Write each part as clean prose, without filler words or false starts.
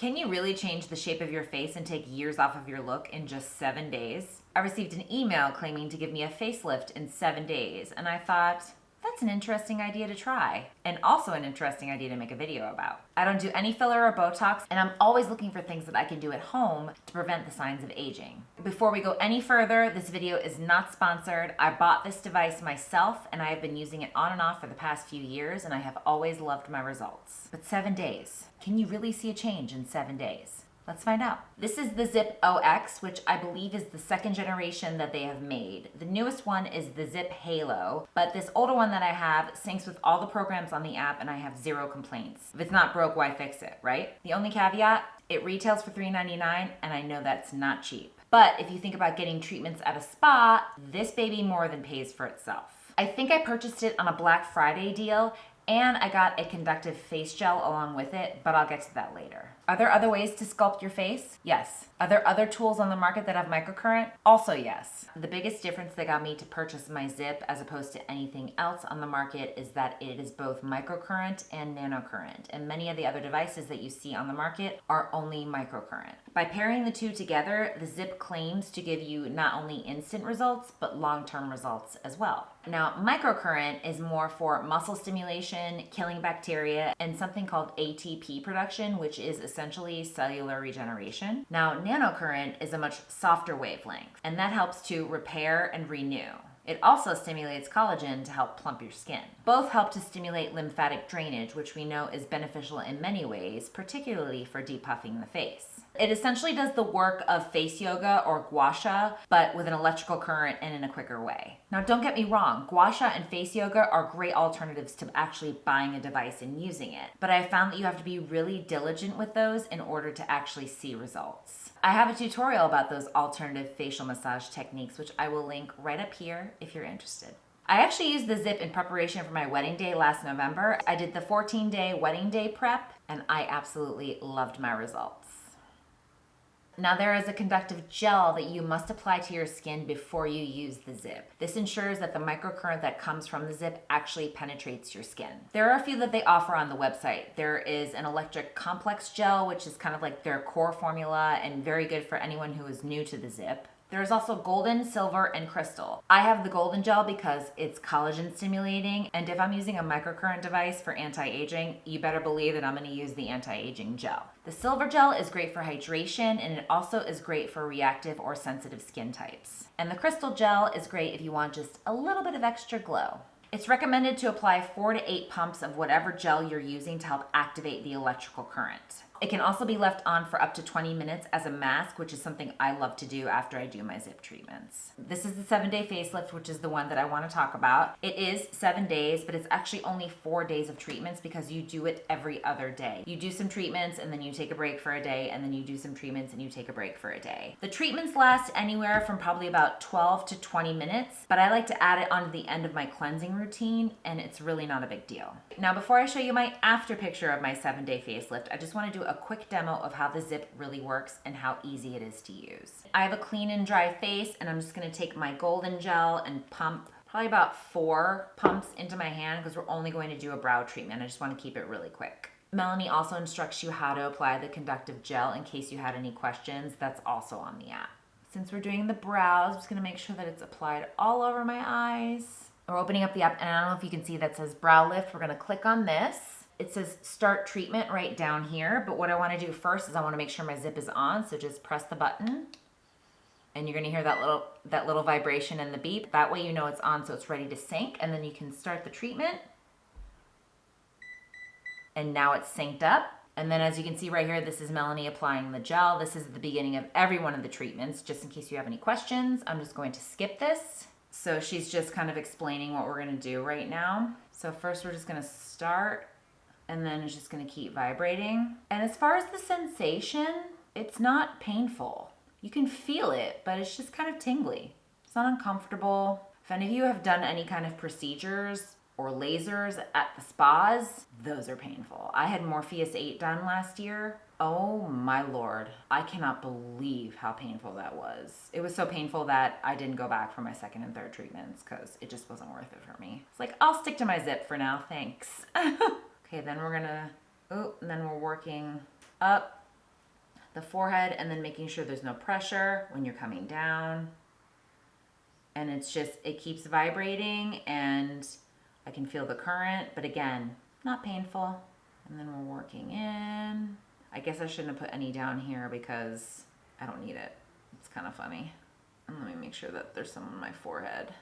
Can you really change the shape of your face and take years off of your look in just 7 days? I received an email claiming to give me a facelift in 7 days, and I thought, that's an interesting idea to try, and also an interesting idea to make a video about. I don't do any filler or Botox, and I'm always looking for things that I can do at home to prevent the signs of aging. Before we go any further, this video is not sponsored. I bought this device myself, and I have been using it on and off for the past few years, and I have always loved my results. But 7 days, can you really see a change in 7 days? Let's find out. This is the ZIIP OX, which I believe is the second generation that they have made. The newest one is the ZIIP Halo, but this older one that I have syncs with all the programs on the app and I have 0 complaints. If it's not broke, why fix it, right? The only caveat, it retails for $3.99 and I know that's not cheap. But if you think about getting treatments at a spa, this baby more than pays for itself. I think I purchased it on a Black Friday deal and I got a conductive face gel along with it, but I'll get to that later. Are there other ways to sculpt your face? Yes. Are there other tools on the market that have microcurrent? Also yes. The biggest difference that got me to purchase my ZIIP as opposed to anything else on the market is that it is both microcurrent and nanocurrent, and many of the other devices that you see on the market are only microcurrent. By pairing the two together, the ZIIP claims to give you not only instant results, but long-term results as well. Now, microcurrent is more for muscle stimulation, killing bacteria, and something called ATP production, which is essentially cellular regeneration. Now, nanocurrent is a much softer wavelength, and that helps to repair and renew. It also stimulates collagen to help plump your skin. Both help to stimulate lymphatic drainage, which we know is beneficial in many ways, particularly for depuffing the face. It essentially does the work of face yoga or gua sha, but with an electrical current and in a quicker way. Now, don't get me wrong, gua sha and face yoga are great alternatives to actually buying a device and using it, but I found that you have to be really diligent with those in order to actually see results. I have a tutorial about those alternative facial massage techniques, which I will link right up here if you're interested. I actually used the ZIIP in preparation for my wedding day last November. I did the 14-day wedding day prep, and I absolutely loved my results. Now, there is a conductive gel that you must apply to your skin before you use the ZIIP. This ensures that the microcurrent that comes from the ZIIP actually penetrates your skin. There are a few that they offer on the website. There is an electric complex gel, which is kind of like their core formula and very good for anyone who is new to the ZIIP. There's also golden, silver, and crystal. I have the golden gel because it's collagen stimulating, and if I'm using a microcurrent device for anti-aging, you better believe that I'm going to use the anti-aging gel. The silver gel is great for hydration, and it also is great for reactive or sensitive skin types. And the crystal gel is great if you want just a little bit of extra glow. It's recommended to apply 4 to 8 pumps of whatever gel you're using to help activate the electrical current. It can also be left on for up to 20 minutes as a mask, which is something I love to do after I do my ZIIP treatments. This is the 7-day facelift, which is the one that I want to talk about. It is 7 days, but it's actually only 4 days of treatments because you do it every other day. You do some treatments and then you take a break for a day, and then you do some treatments and you take a break for a day. The treatments last anywhere from probably about 12 to 20 minutes, but I like to add it onto the end of my cleansing routine, and it's really not a big deal. Now, before I show you my after picture of my 7-day facelift, I just want to do a quick demo of how the ZIIP really works and how easy it is to use. I have a clean and dry face, and I'm just going to take my golden gel and pump probably about 4 pumps into my hand because we're only going to do a brow treatment. I just want to keep it really quick. Melanie also instructs you how to apply the conductive gel in case you had any questions. That's also on the app. Since we're doing the brows, I'm just going to make sure that it's applied all over my eyes. We're opening up the app, and I don't know if you can see that says brow lift. We're going to click on this. It says start treatment right down here, but what I want to do first is I want to make sure my ZIIP is on, so just press the button and you're going to hear that little vibration and the beep. That way you know it's on, so it's ready to sync, and then you can start the treatment. And now it's synced up. And then as you can see right here, this is Melanie applying the gel. This is the beginning of every one of the treatments. Just in case you have any questions, I'm just going to skip this. So she's just kind of explaining what we're going to do right now. So first we're just going to start, and then it's just going to keep vibrating. And as far as the sensation, it's not painful. You can feel it, but it's just kind of tingly. It's not uncomfortable. If any of you have done any kind of procedures or lasers at the spas, those are painful. I had Morpheus 8 done last year. Oh my Lord. I cannot believe how painful that was. It was so painful that I didn't go back for my second and third treatments because it just wasn't worth it for me. It's like, I'll stick to my ZIIP for now, thanks. Okay, then we're gonna, and then we're working up the forehead and then making sure there's no pressure when you're coming down. And it's just, it keeps vibrating and I can feel the current, but again, not painful. And then we're working in. I guess I shouldn't have put any down here because I don't need it. It's kind of funny. And let me make sure that there's some on my forehead.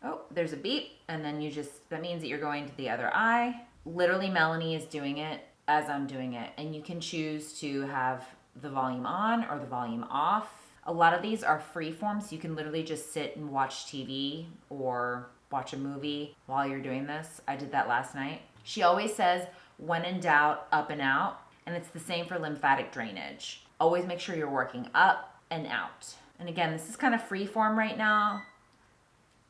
Oh, there's a beep. And then you just, that means that you're going to the other eye. Literally Melanie is doing it as I'm doing it. And you can choose to have the volume on or the volume off. A lot of these are free form, so you can literally just sit and watch TV or watch a movie while you're doing this. I did that last night. She always says, when in doubt, up and out. And it's the same for lymphatic drainage. Always make sure you're working up and out. And again, this is kind of free form right now.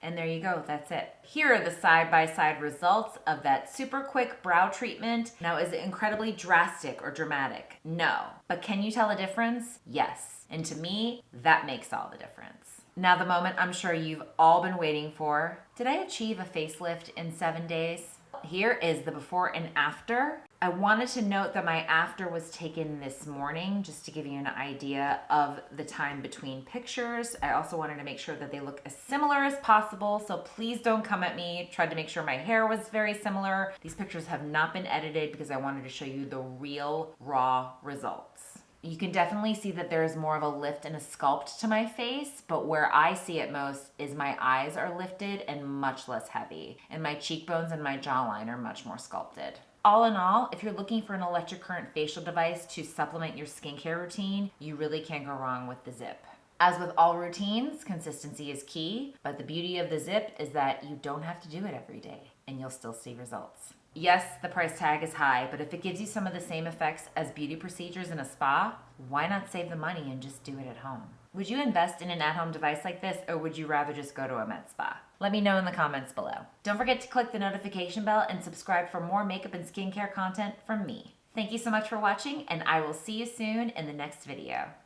And there you go, that's it. Here are the side-by-side results of that super quick brow treatment. Now, is it incredibly drastic or dramatic? No. But can you tell a difference? Yes. And to me, that makes all the difference. Now, the moment I'm sure you've all been waiting for. Did I achieve a facelift in 7 days? Here is the before and after. I wanted to note that my after was taken this morning, just to give you an idea of the time between pictures. I also wanted to make sure that they look as similar as possible, so please don't come at me. Tried to make sure my hair was very similar. These pictures have not been edited because I wanted to show you the real raw results. You can definitely see that there is more of a lift and a sculpt to my face, but where I see it most is my eyes are lifted and much less heavy, and my cheekbones and my jawline are much more sculpted. All in all, if you're looking for an electric current facial device to supplement your skincare routine, you really can't go wrong with the ZIIP. As with all routines, consistency is key, but the beauty of the ZIIP is that you don't have to do it every day, and you'll still see results. Yes, the price tag is high, but if it gives you some of the same effects as beauty procedures in a spa, why not save the money and just do it at home? Would you invest in an at-home device like this, or would you rather just go to a med spa? Let me know in the comments below. Don't forget to click the notification bell and subscribe for more makeup and skincare content from me. Thank you so much for watching, and I will see you soon in the next video.